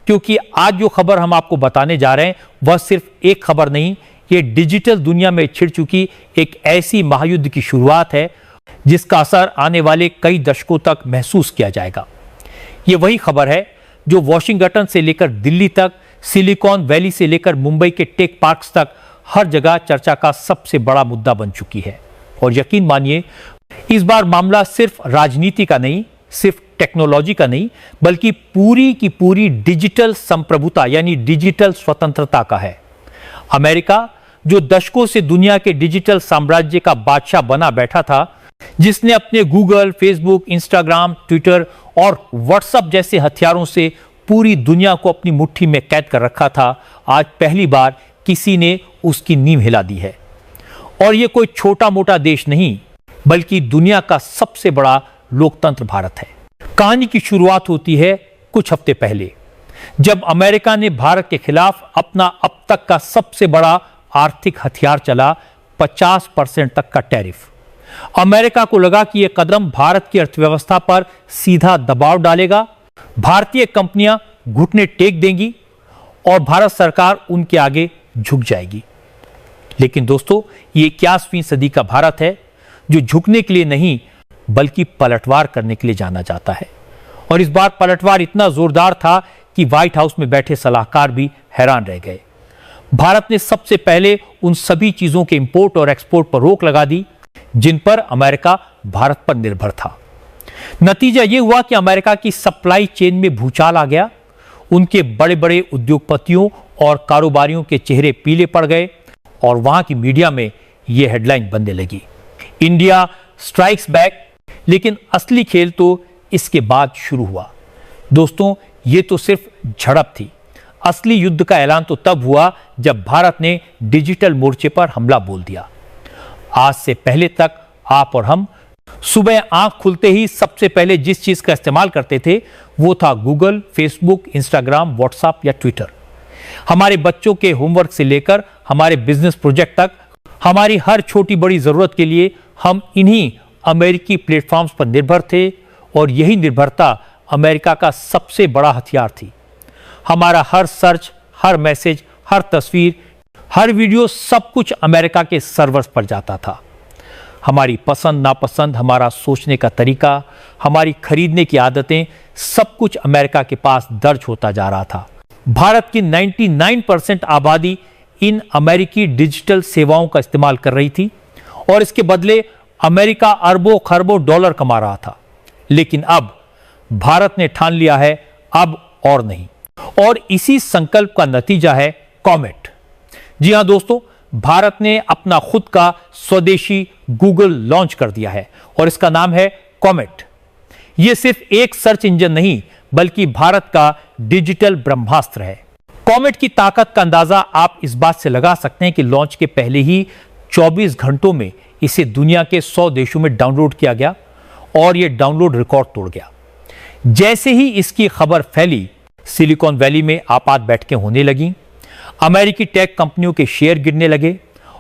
क्योंकि आज जो खबर हम आपको बताने जा रहे हैं वह सिर्फ एक खबर नहीं, ये डिजिटल दुनिया में छिड़ चुकी एक ऐसी महायुद्ध की शुरुआत है जिसका असर आने वाले कई दशकों तक महसूस किया जाएगा। ये वही खबर है जो वॉशिंगटन से लेकर दिल्ली तक, सिलिकॉन वैली से लेकर मुंबई के टेक पार्क्स तक हर जगह चर्चा का सबसे बड़ा मुद्दा बन चुकी है। और यकीन मानिए, इस बार मामला सिर्फ राजनीति का नहीं, सिर्फ टेक्नोलॉजी का नहीं, बल्कि पूरी की पूरी डिजिटल संप्रभुता यानी डिजिटल स्वतंत्रता का है। अमेरिका जो दशकों से दुनिया के डिजिटल साम्राज्य का बादशाह बना बैठा था, जिसने अपने गूगल, फेसबुक, इंस्टाग्राम, ट्विटर और व्हाट्सएप जैसे हथियारों से पूरी दुनिया को अपनी मुट्ठी में कैद कर रखा था, आज पहली बार किसी ने उसकी नींव हिला दी है। और यह कोई छोटा मोटा देश नहीं, बल्कि दुनिया का सबसे बड़ा लोकतंत्र भारत है। कहानी की शुरुआत होती है कुछ हफ्ते पहले, जब अमेरिका ने भारत के खिलाफ अपना अब तक का सबसे बड़ा आर्थिक हथियार चला 50% तक का टैरिफ। अमेरिका को लगा कि यह कदम भारत की अर्थव्यवस्था पर सीधा दबाव डालेगा, भारतीय कंपनियां घुटने टेक देंगी और भारत सरकार उनके आगे झुक जाएगी। लेकिन दोस्तों, ये 21वीं सदी का भारत है जो झुकने के लिए नहीं बल्कि पलटवार करने के लिए जाना जाता है। और इस बार पलटवार इतना जोरदार था कि व्हाइट हाउस में बैठे सलाहकार भी हैरान रह गए। भारत ने सबसे पहले उन सभी चीजों के इंपोर्ट और एक्सपोर्ट पर रोक लगा दी जिन पर अमेरिका भारत पर निर्भर था। नतीजा यह हुआ कि अमेरिका की सप्लाई चेन में भूचाल आ गया। उनके बड़े बड़े उद्योगपतियों और कारोबारियों के चेहरे पीले पड़ गए और वहां की मीडिया में यह हेडलाइन बनने लगी, इंडिया स्ट्राइक्स बैक। लेकिन असली खेल तो इसके बाद शुरू हुआ। दोस्तों, यह तो सिर्फ झड़प थी। असली युद्ध का ऐलान तो तब हुआ जब भारत ने डिजिटल मोर्चे पर हमला बोल दिया। आज से पहले तक आप और हम सुबह आंख खुलते ही सबसे पहले जिस चीज का इस्तेमाल करते थे वो था गूगल, फेसबुक, इंस्टाग्राम, व्हाट्सएप या ट्विटर। हमारे बच्चों के होमवर्क से लेकर हमारे बिजनेस प्रोजेक्ट तक, हमारी हर छोटी बड़ी जरूरत के लिए हम इन्हीं अमेरिकी प्लेटफॉर्म्स पर निर्भर थे और यही निर्भरता अमेरिका का सबसे बड़ा हथियार थी। हमारा हर सर्च, हर मैसेज, हर तस्वीर, हर वीडियो, सब कुछ अमेरिका के सर्वर्स पर जाता था। हमारी पसंद नापसंद, हमारा सोचने का तरीका, हमारी खरीदने की आदतें, सब कुछ अमेरिका के पास दर्ज होता जा रहा था। भारत की 99% आबादी इन अमेरिकी डिजिटल सेवाओं का इस्तेमाल कर रही थी और इसके बदले अमेरिका अरबों खरबों डॉलर कमा रहा था। लेकिन अब भारत ने ठान लिया है अब और नहीं, और इसी संकल्प का नतीजा है कॉमेट। जी हां दोस्तों, भारत ने अपना खुद का स्वदेशी गूगल लॉन्च कर दिया है और इसका नाम है कॉमेट। यह सिर्फ एक सर्च इंजन नहीं बल्कि भारत का डिजिटल ब्रह्मास्त्र है। कॉमेट की ताकत का अंदाजा आप इस बात से लगा सकते हैं कि लॉन्च के पहले ही 24 घंटों में इसे दुनिया के 100 देशों में डाउनलोड किया गया और यह डाउनलोड रिकॉर्ड तोड़ गया। जैसे ही इसकी खबर फैली, सिलिकॉन वैली में आपात बैठकें होने लगीं, अमेरिकी टेक कंपनियों के शेयर गिरने लगे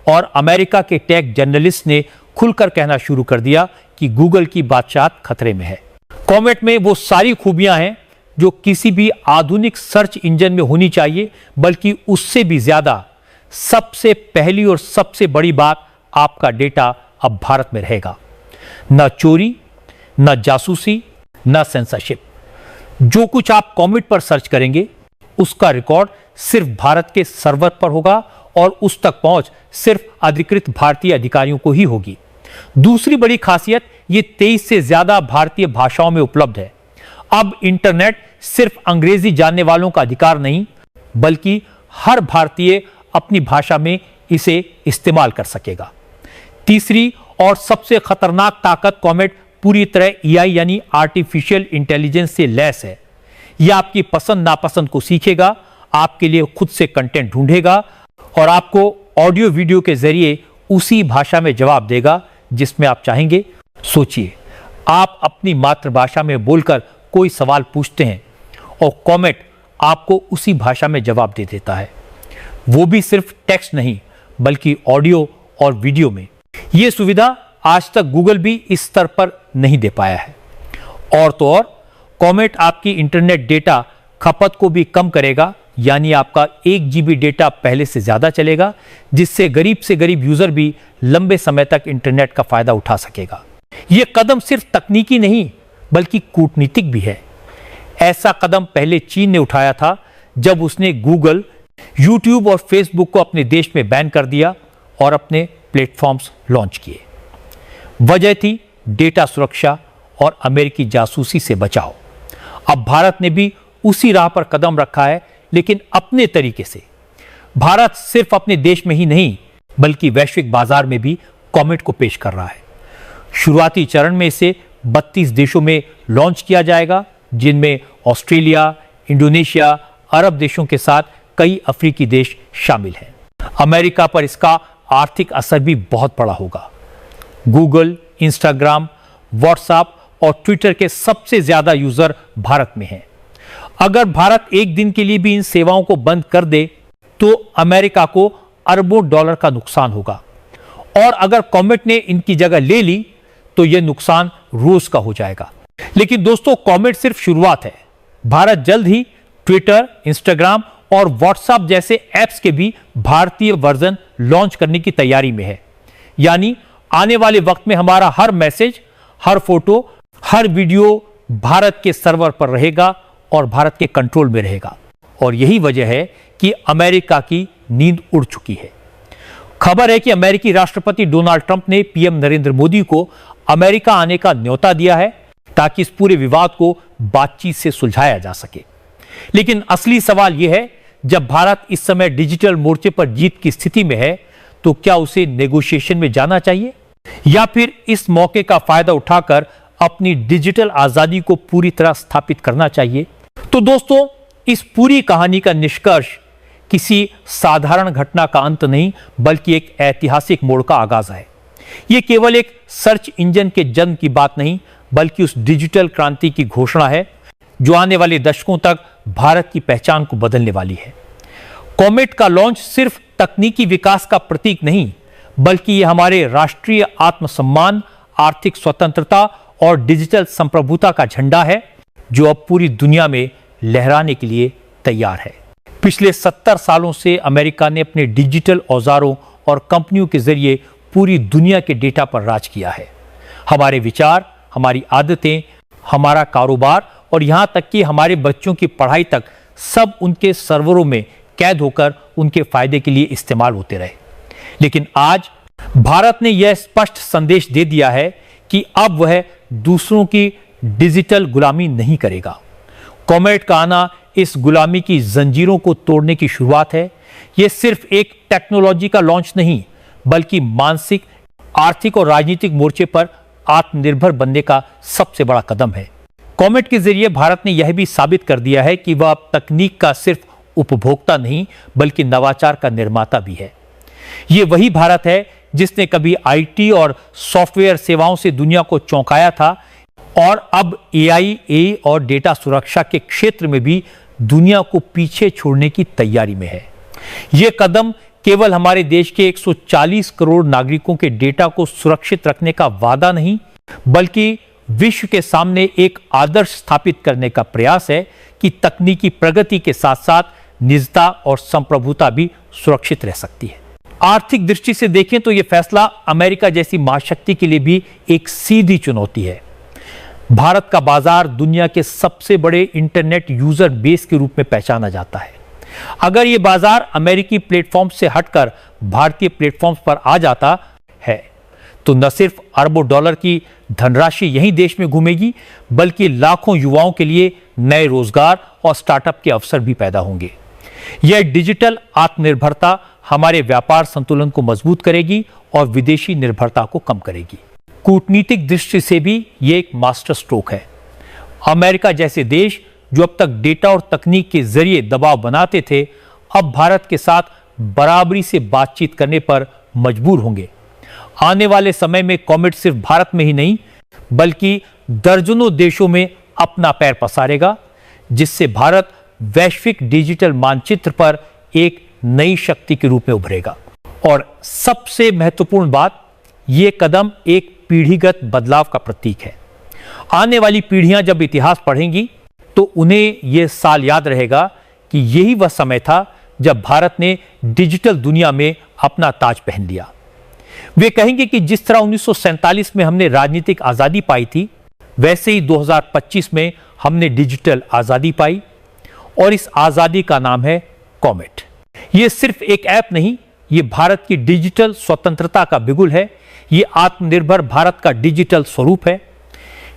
और अमेरिका के टेक जर्नलिस्ट ने खुलकर कहना शुरू कर दिया कि गूगल की बादशाहत खतरे में है। कॉमेट में वो सारी खूबियां हैं जो किसी भी आधुनिक सर्च इंजन में होनी चाहिए, बल्कि उससे भी ज्यादा सबसे पहली और सबसे बड़ी बात, आपका डेटा अब भारत में रहेगा। न चोरी, न जासूसी, न सेंसरशिप। जो कुछ आप कॉमेट पर सर्च करेंगे उसका रिकॉर्ड सिर्फ भारत के सर्वर पर होगा और उस तक पहुंच सिर्फ अधिकृत भारतीय अधिकारियों को ही होगी। दूसरी बड़ी खासियत, ये 23 से ज्यादा भारतीय भाषाओं में उपलब्ध है। अब इंटरनेट सिर्फ अंग्रेजी जानने वालों का अधिकार नहीं, बल्कि हर भारतीय अपनी भाषा में इसे इस्तेमाल कर सकेगा। तीसरी और सबसे खतरनाक ताकत, कॉमेट पूरी तरह एआई यानी आर्टिफिशियल इंटेलिजेंस से लैस है। यह आपकी पसंद नापसंद को सीखेगा, आपके लिए खुद से कंटेंट ढूंढेगा और आपको ऑडियो वीडियो के जरिए उसी भाषा में जवाब देगा जिसमें आप चाहेंगे। सोचिए, आप अपनी मातृभाषा में बोलकर कोई सवाल पूछते हैं और कॉमेट आपको उसी भाषा में जवाब दे देता है, वो भी सिर्फ टेक्स्ट नहीं बल्कि ऑडियो और वीडियो में। यह सुविधा आज तक गूगल भी इस स्तर पर नहीं दे पाया है। और तो और, कॉमेट आपकी इंटरनेट डेटा खपत को भी कम करेगा, यानी आपका 1 GB डेटा पहले से ज्यादा चलेगा, जिससे गरीब से गरीब यूजर भी लंबे समय तक इंटरनेट का फायदा उठा सकेगा। यह कदम सिर्फ तकनीकी नहीं बल्कि कूटनीतिक भी है। ऐसा कदम पहले चीन ने उठाया था जब उसने गूगल, यूट्यूब और फेसबुक को अपने देश में बैन कर दिया और अपने प्लेटफॉर्म्स लॉन्च किए। वजह थी डेटा सुरक्षा और अमेरिकी जासूसी से बचाव। अब भारत ने भी उसी राह पर कदम रखा है, लेकिन अपने तरीके से। भारत सिर्फ अपने देश में ही नहीं बल्कि वैश्विक बाजार में भी कॉमेट को पेश कर रहा है। शुरुआती चरण में इसे 32 देशों में लॉन्च किया जाएगा, जिनमें ऑस्ट्रेलिया, इंडोनेशिया, अरब देशों के साथ कई अफ्रीकी देश शामिल हैं। अमेरिका पर इसका आर्थिक असर भी बहुत बड़ा होगा। गूगल, इंस्टाग्राम, व्हाट्सएप और ट्विटर के सबसे ज्यादा यूजर भारत में हैं। अगर भारत एक दिन के लिए भी इन सेवाओं को बंद कर दे तो अमेरिका को अरबों डॉलर का नुकसान होगा, और अगर कॉमेट ने इनकी जगह ले ली तो यह नुकसान रोज का हो जाएगा। लेकिन दोस्तों, कॉमेट सिर्फ शुरुआत है। भारत जल्द ही ट्विटर, इंस्टाग्राम और व्हाट्सएप जैसे ऐप्स के भी भारतीय वर्जन लॉन्च करने की तैयारी में है। यानी आने वाले वक्त में हमारा हर मैसेज, हर फोटो, हर वीडियो भारत के सर्वर पर रहेगा और भारत के कंट्रोल में रहेगा। और यही वजह है कि अमेरिका की नींद उड़ चुकी है। खबर है कि अमेरिकी राष्ट्रपति डोनाल्ड ट्रंप ने पीएम नरेंद्र मोदी को अमेरिका आने का न्योता दिया है ताकि इस पूरे विवाद को बातचीत से सुलझाया जा सके। लेकिन असली सवाल यह है, जब भारत इस समय डिजिटल मोर्चे पर जीत की स्थिति में है तो क्या उसे नेगोशिएशन में जाना चाहिए या फिर इस मौके का फायदा उठाकर अपनी डिजिटल आजादी को पूरी तरह स्थापित करना चाहिए? तो दोस्तों, इस पूरी कहानी का निष्कर्ष किसी साधारण घटना का अंत नहीं बल्कि एक ऐतिहासिक मोड़ का आगाज है। यह केवल एक सर्च इंजन के जन्म की बात नहीं बल्कि उस डिजिटल क्रांति की घोषणा है जो आने वाले दशकों तक भारत की पहचान को बदलने वाली है। कॉमेट का लॉन्च सिर्फ तकनीकी विकास का प्रतीक नहीं बल्कि यह हमारे राष्ट्रीय आत्मसम्मान, आर्थिक स्वतंत्रता और डिजिटल संप्रभुता का झंडा है जो अब पूरी दुनिया में लहराने के लिए तैयार है। पिछले 70 सालों से अमेरिका ने अपने डिजिटल औजारों और कंपनियों के जरिए पूरी दुनिया के डेटा पर राज किया है। हमारे विचार, हमारी आदतें, हमारा कारोबार और यहां तक कि हमारे बच्चों की पढ़ाई तक सब उनके सर्वरों में कैद होकर उनके फायदे के लिए इस्तेमाल होते रहे। लेकिन आज भारत ने यह स्पष्ट संदेश दे दिया है कि अब वह दूसरों की डिजिटल गुलामी नहीं करेगा। कॉमेट का आना इस गुलामी की जंजीरों को तोड़ने की शुरुआत है। यह सिर्फ एक टेक्नोलॉजी का लॉन्च नहीं बल्कि मानसिक, आर्थिक और राजनीतिक मोर्चे पर आत्मनिर्भर बनने का सबसे बड़ा कदम है। कॉमेट के जरिए भारत ने यह भी साबित कर दिया है कि वह अब तकनीक का सिर्फ उपभोक्ता नहीं बल्कि नवाचार का निर्माता भी है। यह वही भारत है जिसने कभी आईटी और सॉफ्टवेयर सेवाओं से दुनिया को चौंकाया था और अब एआई और डेटा सुरक्षा के क्षेत्र में भी दुनिया को पीछे छोड़ने की तैयारी में है। यह कदम केवल हमारे देश के 140 करोड़ नागरिकों के डेटा को सुरक्षित रखने का वादा नहीं बल्कि विश्व के सामने एक आदर्श स्थापित करने का प्रयास है कि तकनीकी प्रगति के साथ साथ निजता और संप्रभुता भी सुरक्षित रह सकती है। आर्थिक दृष्टि से देखें तो यह फैसला अमेरिका जैसी महाशक्ति के लिए भी एक सीधी चुनौती है। भारत का बाजार दुनिया के सबसे बड़े इंटरनेट यूजर बेस के रूप में पहचाना जाता है। अगर यह बाजार अमेरिकी प्लेटफॉर्म से हटकर भारतीय प्लेटफॉर्म्स पर आ जाता है तो न सिर्फ अरबों डॉलर की धनराशि यहीं देश में घूमेगी बल्कि लाखों युवाओं के लिए नए रोजगार और स्टार्टअप के अवसर भी पैदा होंगे। यह डिजिटल आत्मनिर्भरता हमारे व्यापार संतुलन को मजबूत करेगी और विदेशी निर्भरता को कम करेगी। कूटनीतिक दृष्टि से भी यह एक मास्टर स्ट्रोक है। अमेरिका जैसे देश जो अब तक डेटा और तकनीक के जरिए दबाव बनाते थे, अब भारत के साथ बराबरी से बातचीत करने पर मजबूर होंगे। आने वाले समय में कॉमेट सिर्फ भारत में ही नहीं बल्कि दर्जनों देशों में अपना पैर पसारेगा, जिससे भारत वैश्विक डिजिटल मानचित्र पर एक नई शक्ति के रूप में उभरेगा। और सबसे महत्वपूर्ण बात, यह कदम एक पीढ़ीगत बदलाव का प्रतीक है। आने वाली पीढ़ियां जब इतिहास पढ़ेंगी तो उन्हें यह साल याद रहेगा कि यही वह समय था जब भारत ने डिजिटल दुनिया में अपना ताज पहन लिया। वे कहेंगे कि जिस तरह 1947 में हमने राजनीतिक आजादी पाई थी, वैसे ही 2025 में हमने डिजिटल आजादी पाई, और इस आजादी का नाम है कॉमेट। यह सिर्फ एक ऐप नहीं, यह भारत की डिजिटल स्वतंत्रता का बिगुल है। यह आत्मनिर्भर भारत का डिजिटल स्वरूप है।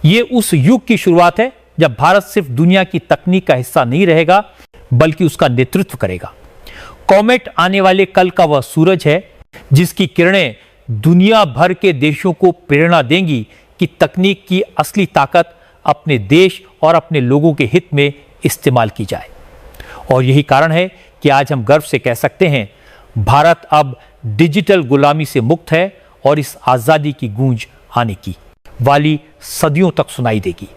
यह उस युग की शुरुआत है जब भारत सिर्फ दुनिया की तकनीक का हिस्सा नहीं रहेगा, बल्कि उसका नेतृत्व करेगा। कॉमेट आने वाले कल का वह सूरज है जिसकी किरणें दुनिया भर के देशों को प्रेरणा देंगी कि तकनीक की असली ताकत अपने देश और अपने लोगों के हित में इस्तेमाल की जाए। और यही कारण है कि आज हम गर्व से कह सकते हैं, भारत अब डिजिटल गुलामी से मुक्त है और इस आजादी की गूंज आने की वाली सदियों तक सुनाई देगी।